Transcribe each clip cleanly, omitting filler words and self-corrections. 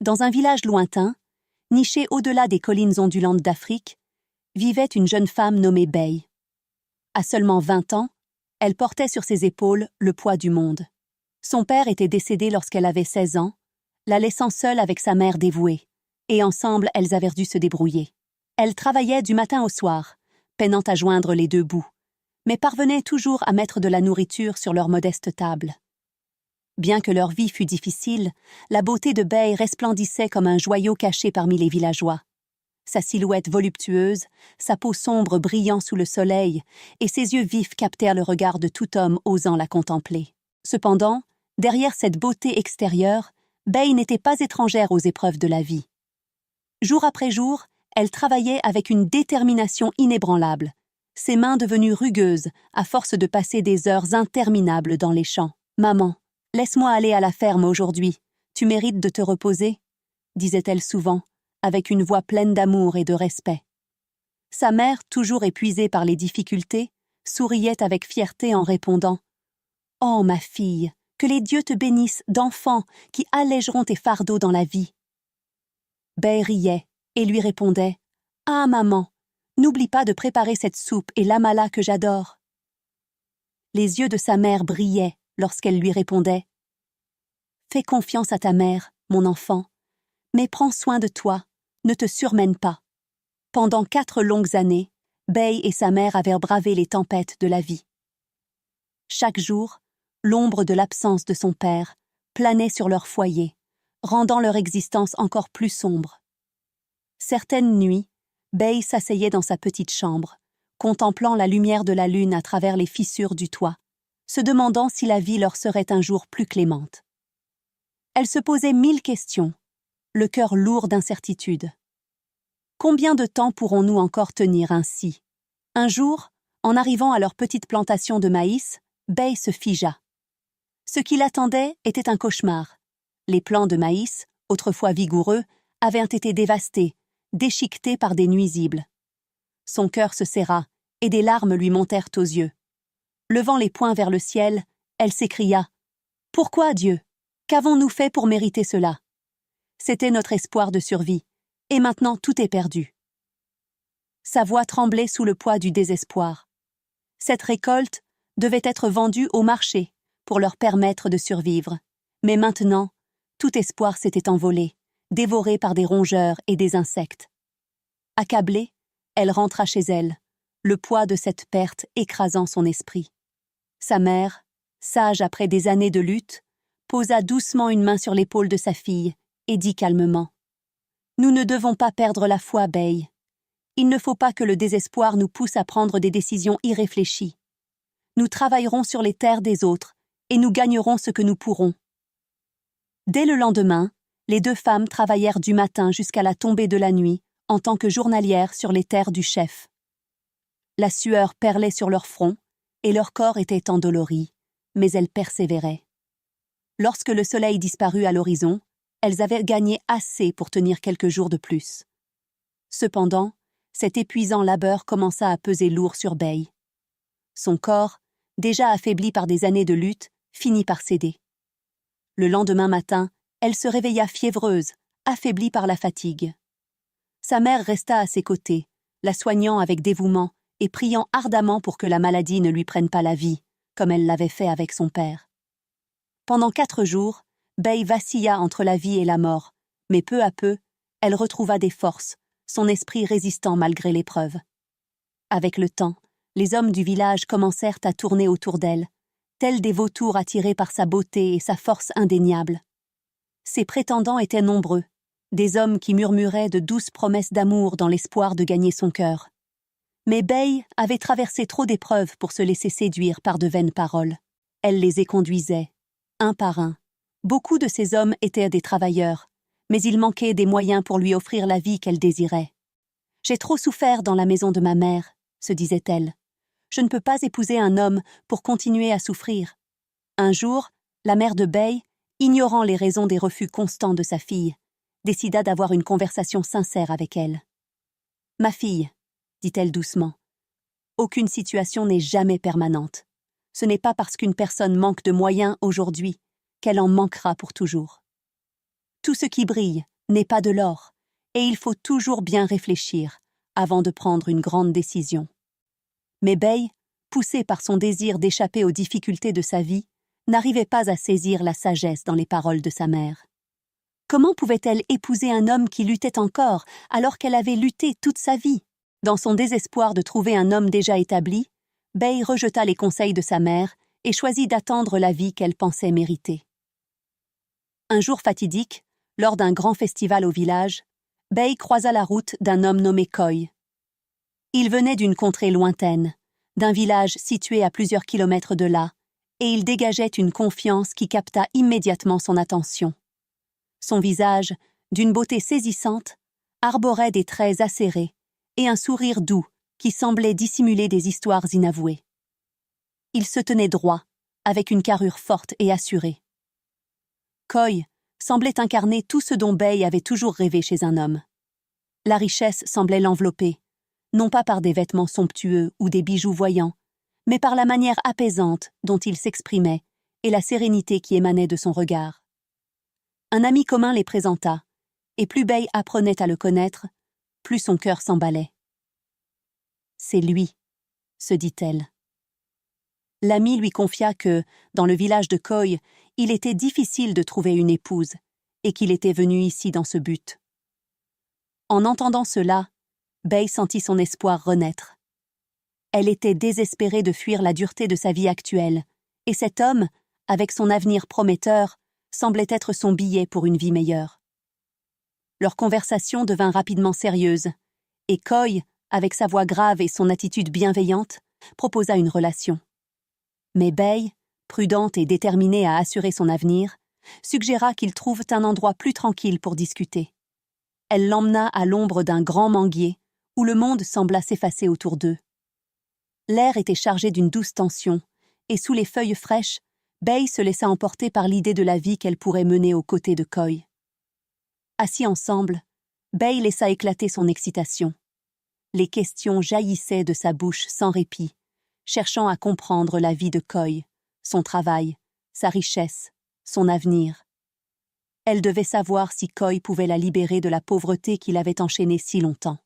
Dans un village lointain, niché au-delà des collines ondulantes d'Afrique, vivait une jeune femme nommée Bey. À seulement 20 ans, elle portait sur ses épaules le poids du monde. Son père était décédé lorsqu'elle avait 16 ans, la laissant seule avec sa mère dévouée, et ensemble elles avaient dû se débrouiller. Elle travaillait du matin au soir, peinant à joindre les deux bouts, mais parvenait toujours à mettre de la nourriture sur leur modeste table. Bien que leur vie fût difficile, la beauté de Bey resplendissait comme un joyau caché parmi les villageois. Sa silhouette voluptueuse, sa peau sombre brillant sous le soleil, et ses yeux vifs captèrent le regard de tout homme osant la contempler. Cependant, derrière cette beauté extérieure, Bey n'était pas étrangère aux épreuves de la vie. Jour après jour, elle travaillait avec une détermination inébranlable, ses mains devenues rugueuses à force de passer des heures interminables dans les champs. « Maman, laisse-moi aller à la ferme aujourd'hui, tu mérites de te reposer », disait-elle souvent, avec une voix pleine d'amour et de respect. Sa mère, toujours épuisée par les difficultés, souriait avec fierté en répondant « Oh, ma fille, que les dieux te bénissent d'enfants qui allégeront tes fardeaux dans la vie. » Bey riait et lui répondait « Ah, maman, n'oublie pas de préparer cette soupe et l'amala que j'adore. » Les yeux de sa mère brillaient lorsqu'elle lui répondait « Fais confiance à ta mère, mon enfant, mais prends soin de toi, ne te surmène pas. » Pendant 4 longues années, Bey et sa mère avaient bravé les tempêtes de la vie. Chaque jour, l'ombre de l'absence de son père planait sur leur foyer, rendant leur existence encore plus sombre. Certaines nuits, Bey s'asseyait dans sa petite chambre, contemplant la lumière de la lune à travers les fissures du toit, se demandant si la vie leur serait un jour plus clémente. Elle se posait 1000 questions, le cœur lourd d'incertitude. Combien de temps pourrons-nous encore tenir ainsi? Un jour, en arrivant à leur petite plantation de maïs, Bey se figea. Ce qui l'attendait était un cauchemar. Les plants de maïs, autrefois vigoureux, avaient été dévastés, déchiquetés par des nuisibles. Son cœur se serra, et des larmes lui montèrent aux yeux. Levant les poings vers le ciel, elle s'écria « Pourquoi, Dieu? Qu'avons-nous fait pour mériter cela? C'était notre espoir de survie, et maintenant tout est perdu. » Sa voix tremblait sous le poids du désespoir. Cette récolte devait être vendue au marché pour leur permettre de survivre. Mais maintenant, tout espoir s'était envolé, dévoré par des rongeurs et des insectes. Accablée, elle rentra chez elle, le poids de cette perte écrasant son esprit. Sa mère, sage après des années de lutte, posa doucement une main sur l'épaule de sa fille et dit calmement « Nous ne devons pas perdre la foi, Bey. Il ne faut pas que le désespoir nous pousse à prendre des décisions irréfléchies. Nous travaillerons sur les terres des autres et nous gagnerons ce que nous pourrons. » Dès le lendemain, les 2 femmes travaillèrent du matin jusqu'à la tombée de la nuit en tant que journalières sur les terres du chef. La sueur perlait sur leur front et leur corps était endolori, mais elles persévéraient. Lorsque le soleil disparut à l'horizon, elles avaient gagné assez pour tenir quelques jours de plus. Cependant, cet épuisant labeur commença à peser lourd sur Bey. Son corps, déjà affaibli par des années de lutte, finit par céder. Le lendemain matin, elle se réveilla fiévreuse, affaiblie par la fatigue. Sa mère resta à ses côtés, la soignant avec dévouement et priant ardemment pour que la maladie ne lui prenne pas la vie, comme elle l'avait fait avec son père. Pendant 4 jours, Bey vacilla entre la vie et la mort, mais peu à peu, elle retrouva des forces, son esprit résistant malgré l'épreuve. Avec le temps, les hommes du village commencèrent à tourner autour d'elle, tels des vautours attirés par sa beauté et sa force indéniable. Ses prétendants étaient nombreux, des hommes qui murmuraient de douces promesses d'amour dans l'espoir de gagner son cœur. Mais Bey avait traversé trop d'épreuves pour se laisser séduire par de vaines paroles. Elle les éconduisait, un par un. Beaucoup de ces hommes étaient des travailleurs, mais il manquait des moyens pour lui offrir la vie qu'elle désirait. « J'ai trop souffert dans la maison de ma mère », se disait-elle. « Je ne peux pas épouser un homme pour continuer à souffrir. » Un jour, la mère de Bey, ignorant les raisons des refus constants de sa fille, décida d'avoir une conversation sincère avec elle. « Ma fille, » dit-elle doucement, « aucune situation n'est jamais permanente. Ce n'est pas parce qu'une personne manque de moyens aujourd'hui qu'elle en manquera pour toujours. Tout ce qui brille n'est pas de l'or, et il faut toujours bien réfléchir avant de prendre une grande décision. Mais Bey, poussée par son désir d'échapper aux difficultés de sa vie, n'arrivait pas à saisir la sagesse dans les paroles de sa mère. Comment pouvait-elle épouser un homme qui luttait encore alors qu'elle avait lutté toute sa vie? Dans son désespoir de trouver un homme déjà établi, Bey rejeta les conseils de sa mère et choisit d'attendre la vie qu'elle pensait mériter. Un jour fatidique, lors d'un grand festival au village, Bey croisa la route d'un homme nommé Coy. Il venait d'une contrée lointaine, d'un village situé à plusieurs kilomètres de là, et il dégageait une confiance qui capta immédiatement son attention. Son visage, d'une beauté saisissante, arborait des traits acérés et un sourire doux qui semblait dissimuler des histoires inavouées. Il se tenait droit, avec une carrure forte et assurée. Coy semblait incarner tout ce dont Bey avait toujours rêvé chez un homme. La richesse semblait l'envelopper, non pas par des vêtements somptueux ou des bijoux voyants, mais par la manière apaisante dont il s'exprimait et la sérénité qui émanait de son regard. Un ami commun les présenta, et plus Bey apprenait à le connaître, plus son cœur s'emballait. « C'est lui », se dit-elle. L'ami lui confia que, dans le village de Coy, il était difficile de trouver une épouse, et qu'il était venu ici dans ce but. En entendant cela, Bey sentit son espoir renaître. Elle était désespérée de fuir la dureté de sa vie actuelle, et cet homme, avec son avenir prometteur, semblait être son billet pour une vie meilleure. Leur conversation devint rapidement sérieuse, et Coy, avec sa voix grave et son attitude bienveillante, proposa une relation. Mais Bey, prudente et déterminée à assurer son avenir, suggéra qu'ils trouvent un endroit plus tranquille pour discuter. Elle l'emmena à l'ombre d'un grand manguier, où le monde sembla s'effacer autour d'eux. L'air était chargé d'une douce tension, et sous les feuilles fraîches, Bey se laissa emporter par l'idée de la vie qu'elle pourrait mener aux côtés de Coy. Assis ensemble, Bey laissa éclater son excitation. Les questions jaillissaient de sa bouche sans répit, cherchant à comprendre la vie de Coy, son travail, sa richesse, son avenir. Elle devait savoir si Coy pouvait la libérer de la pauvreté qui l'avait enchaînée si longtemps.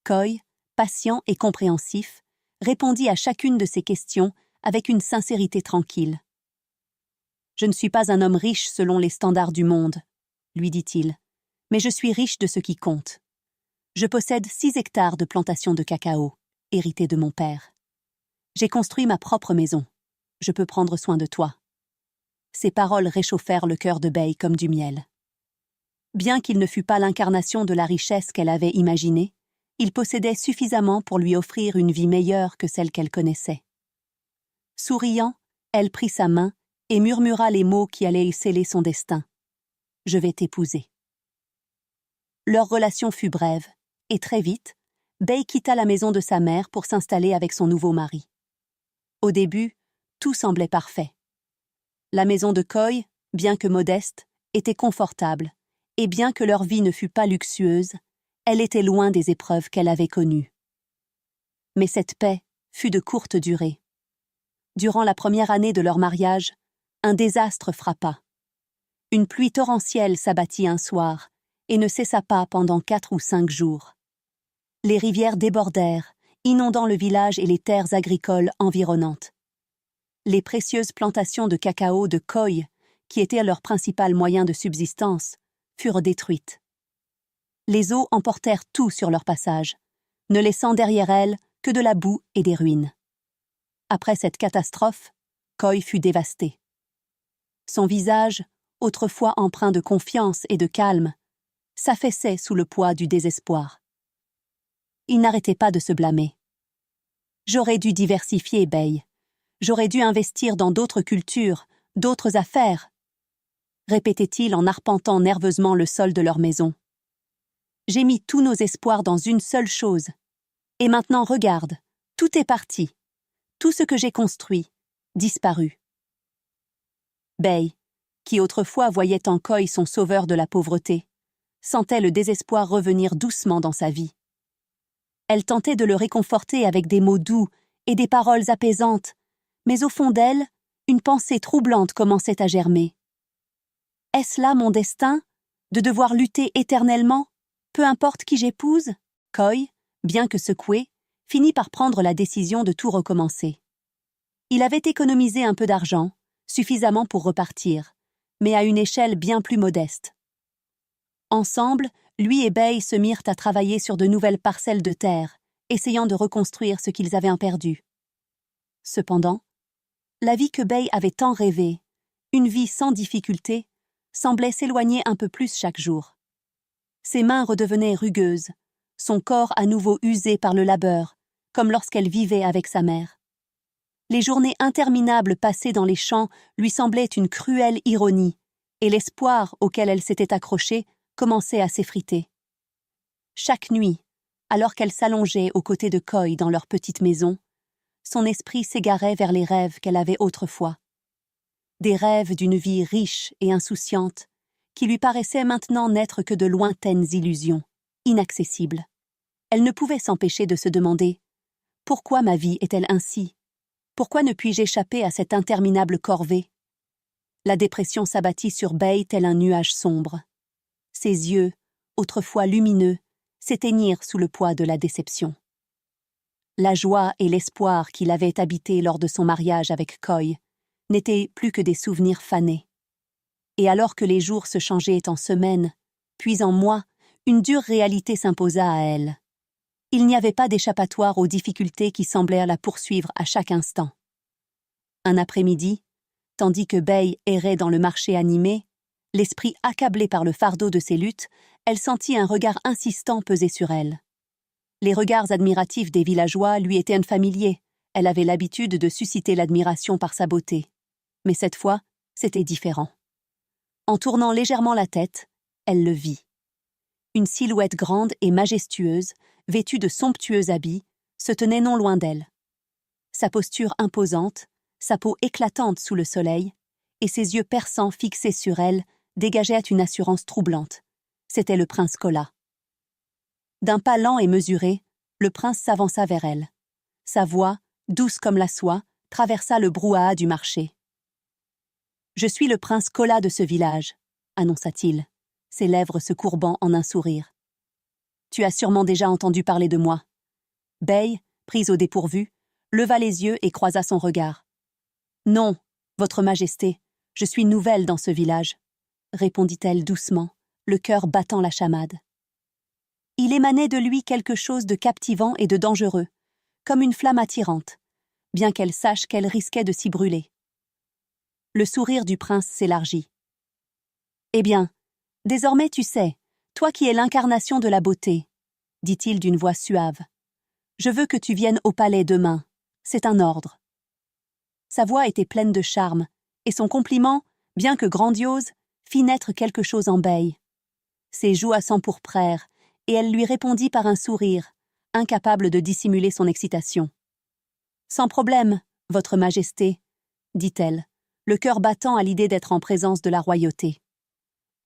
Coy, patient et compréhensif, répondit à chacune de ces questions avec une sincérité tranquille. « Je ne suis pas un homme riche selon les standards du monde, » lui dit-il, « mais je suis riche de ce qui compte. Je possède 6 hectares de plantations de cacao, héritées de mon père. J'ai construit ma propre maison. Je peux prendre soin de toi. » Ces paroles réchauffèrent le cœur de Bey comme du miel. Bien qu'il ne fût pas l'incarnation de la richesse qu'elle avait imaginée, il possédait suffisamment pour lui offrir une vie meilleure que celle qu'elle connaissait. Souriant, elle prit sa main et murmura les mots qui allaient sceller son destin. « Je vais t'épouser. » Leur relation fut brève, et très vite, Bey quitta la maison de sa mère pour s'installer avec son nouveau mari. Au début, tout semblait parfait. La maison de Coy, bien que modeste, était confortable, et bien que leur vie ne fût pas luxueuse, elle était loin des épreuves qu'elle avait connues. Mais cette paix fut de courte durée. Durant la première année de leur mariage, un désastre frappa. Une pluie torrentielle s'abattit un soir et ne cessa pas pendant 4 ou 5 jours. Les rivières débordèrent, inondant le village et les terres agricoles environnantes. Les précieuses plantations de cacao de Coy, qui étaient leur principal moyen de subsistance, furent détruites. Les eaux emportèrent tout sur leur passage, ne laissant derrière elles que de la boue et des ruines. Après cette catastrophe, Coy fut dévasté. Son visage, autrefois empreint de confiance et de calme, s'affaissait sous le poids du désespoir. Il n'arrêtait pas de se blâmer. « J'aurais dû diversifier, Bey. J'aurais dû investir dans d'autres cultures, d'autres affaires, » répétait-il en arpentant nerveusement le sol de leur maison. « J'ai mis tous nos espoirs dans une seule chose. Et maintenant, regarde, tout est parti. Tout ce que j'ai construit, disparu. » Bey, qui autrefois voyait en Coy son sauveur de la pauvreté, sentait le désespoir revenir doucement dans sa vie. Elle tentait de le réconforter avec des mots doux et des paroles apaisantes, mais au fond d'elle, une pensée troublante commençait à germer. « Est-ce là mon destin ? De devoir lutter éternellement, peu importe qui j'épouse? Coy, bien que secoué, finit par prendre la décision de tout recommencer. Il avait économisé un peu d'argent, suffisamment pour repartir, mais à une échelle bien plus modeste. Ensemble, lui et Bay se mirent à travailler sur de nouvelles parcelles de terre, essayant de reconstruire ce qu'ils avaient perdu. Cependant, la vie que Bay avait tant rêvée, une vie sans difficulté, semblait s'éloigner un peu plus chaque jour. Ses mains redevenaient rugueuses, son corps à nouveau usé par le labeur, comme lorsqu'elle vivait avec sa mère. Les journées interminables passées dans les champs lui semblaient une cruelle ironie, et l'espoir auquel elle s'était accrochée commençait à s'effriter. Chaque nuit, alors qu'elle s'allongeait aux côtés de Coy dans leur petite maison, son esprit s'égarait vers les rêves qu'elle avait autrefois. Des rêves d'une vie riche et insouciante, qui lui paraissaient maintenant n'être que de lointaines illusions, inaccessibles. Elle ne pouvait s'empêcher de se demander « Pourquoi ma vie est-elle ainsi? Pourquoi ne puis-je échapper à cette interminable corvée ?» La dépression s'abattit sur Bay tel un nuage sombre. Ses yeux, autrefois lumineux, s'éteignirent sous le poids de la déception. La joie et l'espoir qui l'avaient habité lors de son mariage avec Coy n'étaient plus que des souvenirs fanés. Et alors que les jours se changeaient en semaines, puis en mois, une dure réalité s'imposa à elle. Il n'y avait pas d'échappatoire aux difficultés qui semblaient la poursuivre à chaque instant. Un après-midi, tandis que Bay errait dans le marché animé, l'esprit accablé par le fardeau de ses luttes, elle sentit un regard insistant peser sur elle. Les regards admiratifs des villageois lui étaient familiers, elle avait l'habitude de susciter l'admiration par sa beauté. Mais cette fois, c'était différent. En tournant légèrement la tête, elle le vit. Une silhouette grande et majestueuse, vêtue de somptueux habits, se tenait non loin d'elle. Sa posture imposante, sa peau éclatante sous le soleil, et ses yeux perçants fixés sur elle, dégageaient une assurance troublante. C'était le prince Cola. D'un pas lent et mesuré, le prince s'avança vers elle. Sa voix, douce comme la soie, traversa le brouhaha du marché. « Je suis le prince Cola de ce village », annonça-t-il, ses lèvres se courbant en un sourire. « Tu as sûrement déjà entendu parler de moi. » Bay, prise au dépourvu, leva les yeux et croisa son regard. « Non, votre majesté, je suis nouvelle dans ce village, » répondit-elle doucement, le cœur battant la chamade. Il émanait de lui quelque chose de captivant et de dangereux, comme une flamme attirante, bien qu'elle sache qu'elle risquait de s'y brûler. Le sourire du prince s'élargit. « Eh bien, désormais tu sais, toi qui es l'incarnation de la beauté, » dit-il d'une voix suave. « Je veux que tu viennes au palais demain, c'est un ordre. » Sa voix était pleine de charme, et son compliment, bien que grandiose, fit naître quelque chose en Bay. Ses joues s'empourprèrent, et elle lui répondit par un sourire, incapable de dissimuler son excitation. « Sans problème, votre majesté, » dit-elle, le cœur battant à l'idée d'être en présence de la royauté.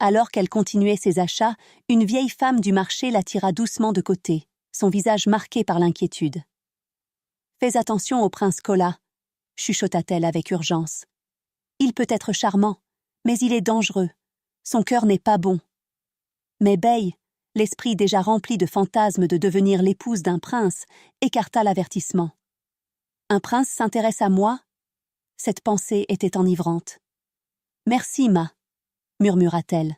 Alors qu'elle continuait ses achats, une vieille femme du marché la tira doucement de côté, son visage marqué par l'inquiétude. « Fais attention au prince Cola, » chuchota-t-elle avec urgence. « Il peut être charmant, mais il est dangereux. Son cœur n'est pas bon. » Mais Bay, l'esprit déjà rempli de fantasmes de devenir l'épouse d'un prince, écarta l'avertissement. « Un prince s'intéresse à moi ?» Cette pensée était enivrante. « Merci, Ma » murmura-t-elle,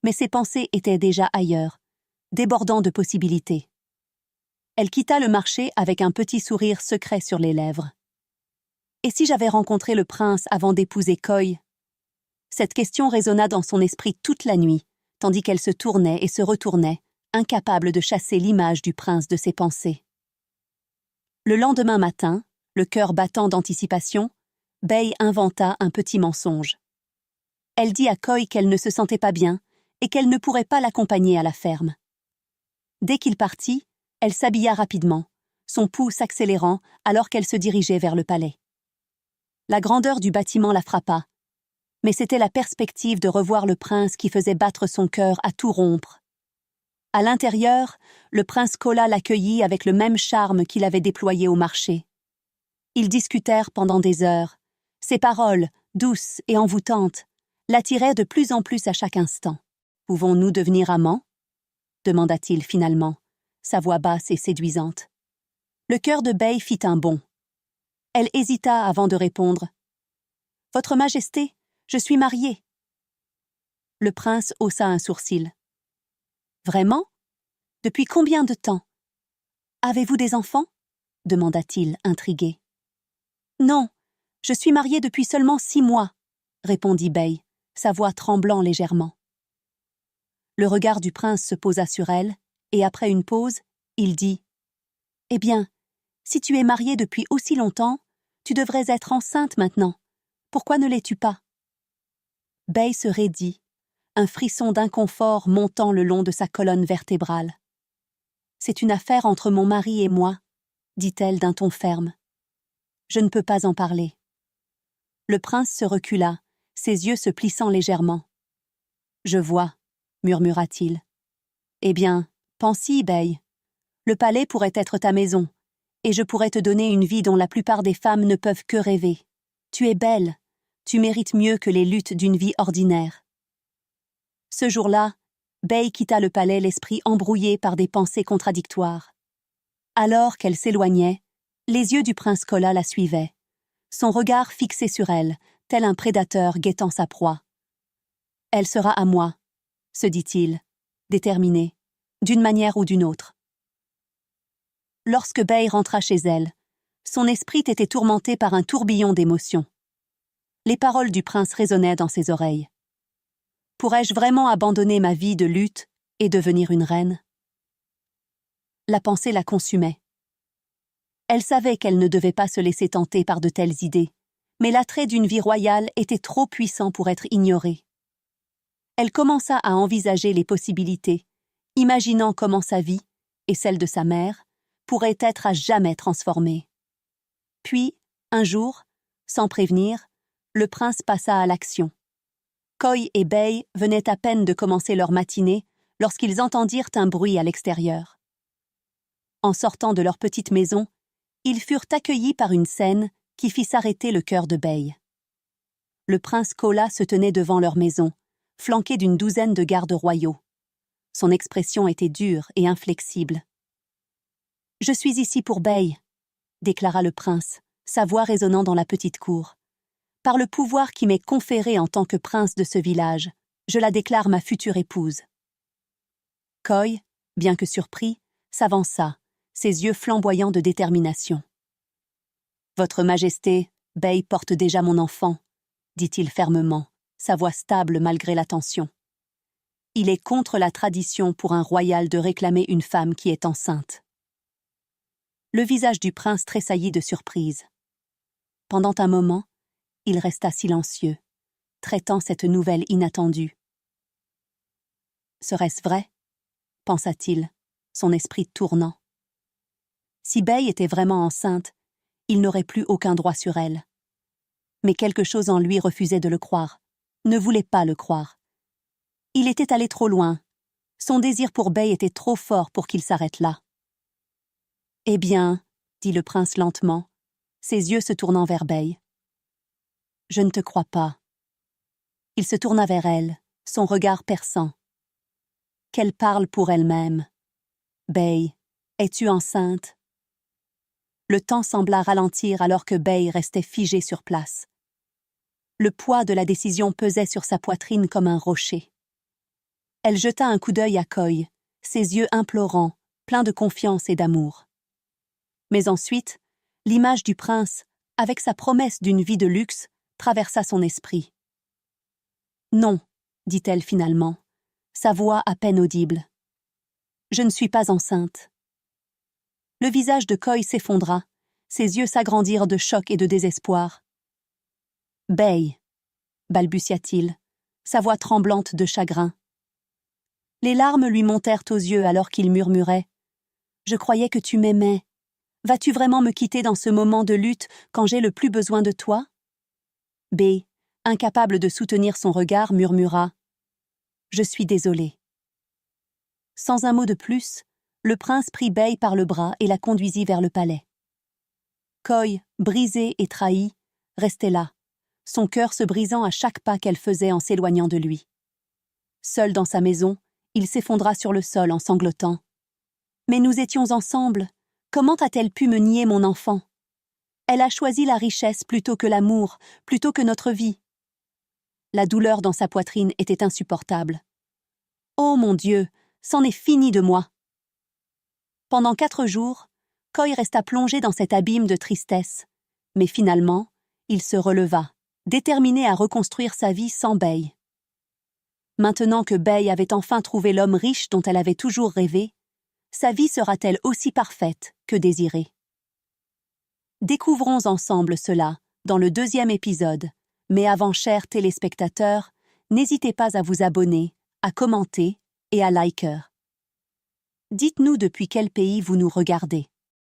mais ses pensées étaient déjà ailleurs, débordant de possibilités. Elle quitta le marché avec un petit sourire secret sur les lèvres. Et si j'avais rencontré le prince avant d'épouser Coy? Cette question résonna dans son esprit toute la nuit, tandis qu'elle se tournait et se retournait, incapable de chasser l'image du prince de ses pensées. Le lendemain matin, le cœur battant d'anticipation, Bay inventa un petit mensonge. Elle dit à Coy qu'elle ne se sentait pas bien et qu'elle ne pourrait pas l'accompagner à la ferme. Dès qu'il partit, elle s'habilla rapidement, son pouls s'accélérant alors qu'elle se dirigeait vers le palais. La grandeur du bâtiment la frappa, mais c'était la perspective de revoir le prince qui faisait battre son cœur à tout rompre. À l'intérieur, le prince Cola l'accueillit avec le même charme qu'il avait déployé au marché. Ils discutèrent pendant des heures. Ses paroles, douces et envoûtantes, l'attiraient de plus en plus à chaque instant. Pouvons-nous devenir amants? Demanda-t-il finalement, sa voix basse et séduisante. Le cœur de Bey fit un bond. Elle hésita avant de répondre. « Votre Majesté, je suis mariée. » Le prince haussa un sourcil. « Vraiment? Depuis combien de temps? Avez-vous des enfants? » demanda-t-il, intrigué. « Non, je suis mariée depuis seulement 6 mois, » répondit Bey, sa voix tremblant légèrement. Le regard du prince se posa sur elle, et après une pause, il dit « Eh bien, si tu es mariée depuis aussi longtemps, tu devrais être enceinte maintenant. Pourquoi ne l'es-tu pas? » Bey se raidit, un frisson d'inconfort montant le long de sa colonne vertébrale. « C'est une affaire entre mon mari et moi, » dit-elle d'un ton ferme. « Je ne peux pas en parler. » Le prince se recula, ses yeux se plissant légèrement. « Je vois, » murmura-t-il. « Eh bien, pense-y, Bey. Le palais pourrait être ta maison, et je pourrais te donner une vie dont la plupart des femmes ne peuvent que rêver. Tu es belle, tu mérites mieux que les luttes d'une vie ordinaire. » Ce jour-là, Bey quitta le palais l'esprit embrouillé par des pensées contradictoires. Alors qu'elle s'éloignait, les yeux du prince Kola la suivaient, son regard fixé sur elle, tel un prédateur guettant sa proie. « Elle sera à moi, » se dit-il, déterminé, d'une manière ou d'une autre. Lorsque Bey rentra chez elle, son esprit était tourmenté par un tourbillon d'émotions. Les paroles du prince résonnaient dans ses oreilles. Pourrais-je vraiment abandonner ma vie de lutte et devenir une reine? La pensée la consumait. Elle savait qu'elle ne devait pas se laisser tenter par de telles idées, mais l'attrait d'une vie royale était trop puissant pour être ignoré. Elle commença à envisager les possibilités, imaginant comment sa vie, et celle de sa mère, pourraient être à jamais transformées. Puis, un jour, sans prévenir, le prince passa à l'action. Koy et Bey venaient à peine de commencer leur matinée lorsqu'ils entendirent un bruit à l'extérieur. En sortant de leur petite maison, ils furent accueillis par une scène qui fit s'arrêter le cœur de Bey. Le prince Kola se tenait devant leur maison, flanqué d'une douzaine de gardes royaux. Son expression était dure et inflexible. « Je suis ici pour Bey, » déclara le prince, sa voix résonnant dans la petite cour. « Par le pouvoir qui m'est conféré en tant que prince de ce village, je la déclare ma future épouse. » Koy, bien que surpris, s'avança, ses yeux flamboyants de détermination. « Votre Majesté, Bey porte déjà mon enfant, » dit-il fermement, sa voix stable malgré la tension. « Il est contre la tradition pour un royal de réclamer une femme qui est enceinte. » Le visage du prince tressaillit de surprise. Pendant un moment, il resta silencieux, traitant cette nouvelle inattendue. « Serait-ce vrai ?» pensa-t-il, son esprit tournant. Si Bey était vraiment enceinte, il n'aurait plus aucun droit sur elle. Mais quelque chose en lui refusait de le croire, ne voulait pas le croire. Il était allé trop loin. Son désir pour Bey était trop fort pour qu'il s'arrête là. « Eh bien, » dit le prince lentement, ses yeux se tournant vers Bey. « Je ne te crois pas. » Il se tourna vers elle, son regard perçant. « Qu'elle parle pour elle-même. Bey, es-tu enceinte? » Le temps sembla ralentir alors que Bey restait figée sur place. Le poids de la décision pesait sur sa poitrine comme un rocher. Elle jeta un coup d'œil à Koy, ses yeux implorants, pleins de confiance et d'amour. Mais ensuite, l'image du prince, avec sa promesse d'une vie de luxe, traversa son esprit. « Non, » dit-elle finalement, sa voix à peine audible. « Je ne suis pas enceinte. » Le visage de Koy s'effondra, ses yeux s'agrandirent de choc et de désespoir. « Bey, » balbutia-t-il, sa voix tremblante de chagrin. Les larmes lui montèrent aux yeux alors qu'il murmurait « Je croyais que tu m'aimais. Vas-tu vraiment me quitter dans ce moment de lutte quand j'ai le plus besoin de toi ?» Bey, incapable de soutenir son regard, murmura « Je suis désolé. » Sans un mot de plus, le prince prit Bey par le bras et la conduisit vers le palais. Koy, brisée et trahie, restait là, son cœur se brisant à chaque pas qu'elle faisait en s'éloignant de lui. Seul dans sa maison, il s'effondra sur le sol en sanglotant. Mais nous étions ensemble. Comment a-t-elle pu me nier mon enfant? Elle a choisi la richesse plutôt que l'amour, plutôt que notre vie. La douleur dans sa poitrine était insupportable. Oh mon Dieu, c'en est fini de moi. Pendant 4 jours, Coy resta plongé dans cet abîme de tristesse. Mais finalement, il se releva, déterminé à reconstruire sa vie sans Bay. Maintenant que Bay avait enfin trouvé l'homme riche dont elle avait toujours rêvé, sa vie sera-t-elle aussi parfaite que désirée? Découvrons ensemble cela dans le 2e épisode, mais avant, chers téléspectateurs, n'hésitez pas à vous abonner, à commenter et à liker. Dites-nous depuis quel pays vous nous regardez.